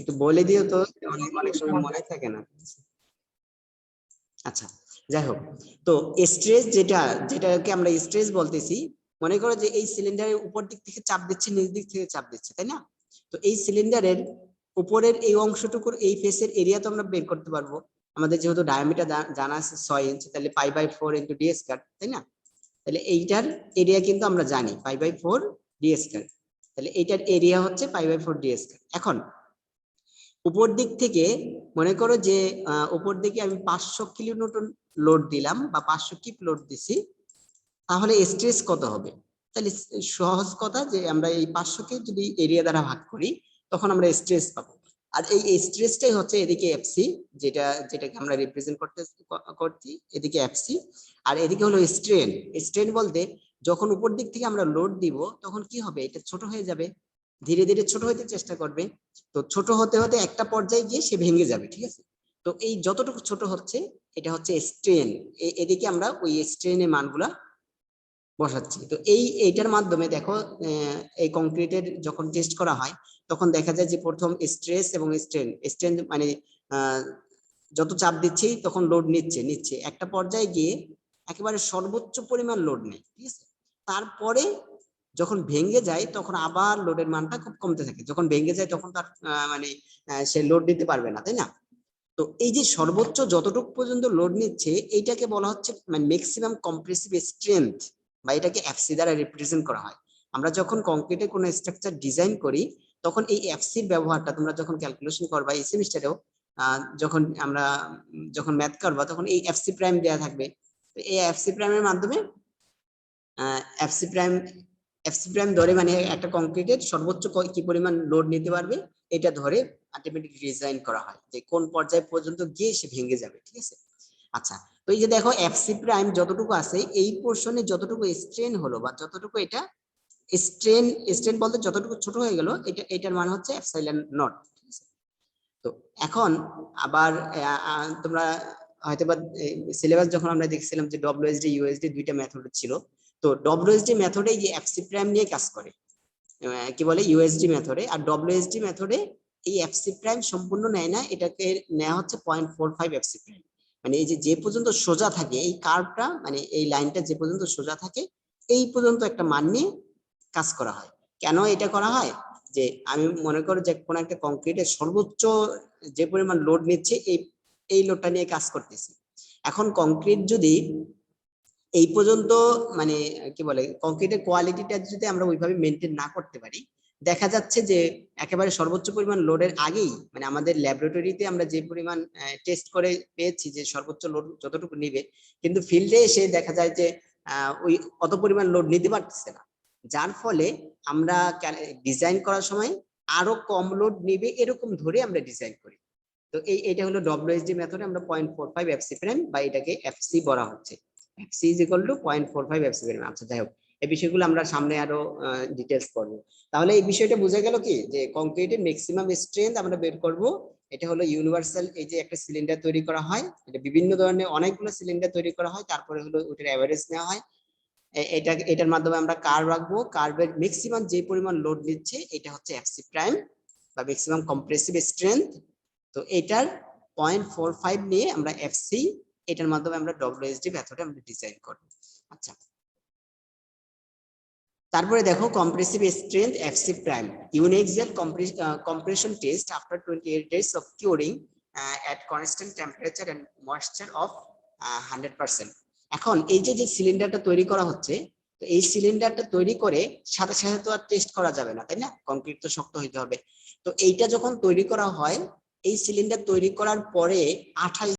একটু বলে দিও তো, অনেক অনেক সময় মনে থাকে না। আচ্ছা, যাই হোক, তো স্ট্রেস যেটাকে আমরা স্ট্রেস বলতেছি, মনে করো যে এই সিলিন্ডারের উপর দিক থেকে চাপ দিচ্ছে, নিচ দিক থেকে চাপ দিচ্ছে, তাই না? তো এই সিলিন্ডারের উপরের এই অংশটুকুর এই ফেসের এরিয়া তো আমরা বের করতে পারবো। আমাদের যেহেতু ডায়ামিটার জানা আছে 6 ইঞ্চি, তাহলে π/4 × d স্কয়ার, তাই না? তাহলে এইটার এরিয়া কিন্তু আমরা জানি π/4 d স্কয়ার। তাহলে এইটার এরিয়া হচ্ছে π/4 d স্কয়ার। এখন উপর দিক থেকে মনে করো যে উপর দিকে আমি 500 কিলোনিউটন লোড দিলাম বা 500 কিপ লোড দিছি, তাহলে স্ট্রেস কত হবে? তাহলে সহজ কথা যে আমরা এই 500 কে যদি এরিয়া দ্বারা ভাগ করি, তখন আমরা স্ট্রেস পাবো। আর এই স্ট্রেসটাই হচ্ছে এদিকে এফসি, যেটাকে আমরা রিপ্রেজেন্ট করছি এদিকে এফসি, আর এদিকে হলো স্ট্রেন। স্ট্রেন বলতে যখন উপর দিক থেকে আমরা লোড দিব, তখন কি হবে? এটা ছোট হয়ে যাবে, ধীরে ধীরে ছোট হতে চেষ্টা করবে। তো ছোট হতে হতে একটা পর্যায়ে গিয়ে সে ভেঙে যাবে, ঠিক আছে? তো এই যতটুকু ছোট হচ্ছে, এটা হচ্ছে স্ট্রেন। এদিকে আমরা ওই স্ট্রেনের মানগুলা বসাচ্ছি। তো এইটার মাধ্যমে দেখো, এই কংক্রিটের যখন টেস্ট করা হয়, তখন দেখা যায় যে প্রথম স্ট্রেস এবং স্ট্রেন মানে যত চাপ দিচ্ছি তখন লোড নিচ্ছে একটা পর্যায়ে গিয়ে একেবারে সর্বোচ্চ পরিমাণ লোড নেয়, ঠিক আছে? তারপরে যখন ভেঙে যায়, তখন আবার লোডের মানটা খুব কমতে থাকে। যখন ভেঙে যায় তখন তার মানে সে লোড দিতে পারবে না, তাই না? তো এই যে সর্বোচ্চ যতটুকু পর্যন্ত লোড নিচ্ছে, এইটাকে বলা হচ্ছে মানে ম্যাক্সিমাম কম্প্রেসিভ স্ট্রেংথ, বা এটাকে এফসি দ্বারা রিপ্রেজেন্ট করা হয়। আমরা যখন কংক্রিটে কোনো স্ট্রাকচার ডিজাইন করি, তখন এই এফসির ব্যবহারটা তোমরা যখন ক্যালকুলেশন করবা এই সেমিস্টারেও, যখন ম্যাথ করবা, তখন এই এফসি প্রাইম দেওয়া থাকবে। তো এই এফসি প্রাইমের মাধ্যমে এফসি প্রাইম ধরে মানে একটা কংক্রিটের সর্বোচ্চ কি পরিমাণ লোড নিতে পারবে, এটা ধরে আলটিমেটলি ডিজাইন করা হয় যে কোন পর্যায় পর্যন্ত গিয়ে সে ভেঙে যাবে, ঠিক আছে? আচ্ছা, তো এই যে দেখো এফসি প্রাইম যতটুকু আছে, এই পোর্শনে যতটুকু স্ট্রেন হলো বা যতটুকু এটা স্ট্রেন বলতে যতটুকু ছোট হয়ে গেল, এটার মান হচ্ছে এপসাইলন নট, ঠিক আছে? তো এখন আবার তোমরা হয়তোবা সিলেবাস যখন আমরা দেখছিলাম যে ডব্লিউএসডি ইউএসডি দুইটা মেথড ছিল, তো ডব্লিউএসডি মেথডে যে এফসি প্রাইম নিয়ে কাজ করে, কি বলে ইউএসডি মেথডে, আর ডব্লিউএসডি মেথডে এই এফসি প্রাইম সম্পূর্ণ নেয় না, এটাকে নেওয়া হচ্ছে 0.45 এফসি প্রাইম। মানে এই যে পর্যন্ত সোজা থাকে এই কার্ভটা, মানে এই লাইনটা যে পর্যন্ত সোজা থাকে, এই পর্যন্ত একটা মান নিয়ে কাজ করা হয়। কেন এটা করা হয়? যে আমি মনে করি যে কোন একটা কংক্রিটের সর্বোচ্চ যে পরিমাণ লোড নিচ্ছে, এই লোডটা নিয়ে কাজ করতেছি। এখন কংক্রিট যদি এই পর্যন্ত মানে কি বলে কংক্রিটের কোয়ালিটিটা যদি আমরা ওইভাবে মেনটেন না করতে পারি, দেখা যাচ্ছে যে একেবারে সর্বোচ্চ পরিমাণ লোডের আগেই, মানে আমাদের ল্যাবরেটরিতে আমরা যে পরিমাণ টেস্ট করে পেয়েছি যে সর্বোচ্চ লোড যতটুকু নিবে, কিন্তু ফিল্ডে এসে দেখা যায় যে ওই অত পরিমাণ লোড নিতে পারতেছে না, যার ফলে আমরা ডিজাইন করার সময় আরো কম লোড নিবে এরকম ধরে আমরা ডিজাইন করি। তো এটা হলো ডব্লিউএসডি মেথডে আমরা 0.45 এফসি প্রাইম বা এটাকে এফসি বলা হচ্ছে। FC is equal to 0.45 FC prime. আচ্ছা, যাই হোক, এই বিষয়গুলো আমরা সামনে আরো ডিটেইলস করব। তাহলে এই বিষয়টা বোঝা গেল কি, যে কংক্রিটের ম্যাক্সিমাম স্ট্রেংথ আমরা বের করব। এটা হলো ইউনিভার্সাল, এই যে একটা সিলিন্ডার তৈরি করা হয়, এটা বিভিন্ন ধরনের অনেকগুলো সিলিন্ডার তৈরি করা হয়, তারপরে হলো ওটার এভারেজ নেওয়া হয়। এটার মাধ্যমে আমরা কার্ভ রাখবো, কার্ভের ম্যাক্সিমাম যে পরিমাণ লোড নিচ্ছে এটা হচ্ছে এফসি প্রাইম বা ম্যাক্সিমাম কম্প্রেসিভ স্ট্রেংথ। তো এটার 0.45 নিয়ে আমরা এফসি, এটার মাধ্যমে আমরা ডব্লিউএসডি মেথডে আমরা ডিজাইন করব। আচ্ছা, তারপরে দেখো compressive strength FC prime uniaxial compression test after 28 days of curing at constant temperature and moisture of 100%। এখন এই যে সিলিন্ডারটা তৈরি করা হচ্ছে, তো এই সিলিন্ডারটা তৈরি করে সাথে সাথে তো আর টেস্ট করা যাবে না, তাই না? কংক্রিট তো শক্ত হইতে হবে। তো এইটা যখন তৈরি করা হয়, এই সিলিন্ডার তৈরি করার পরে 28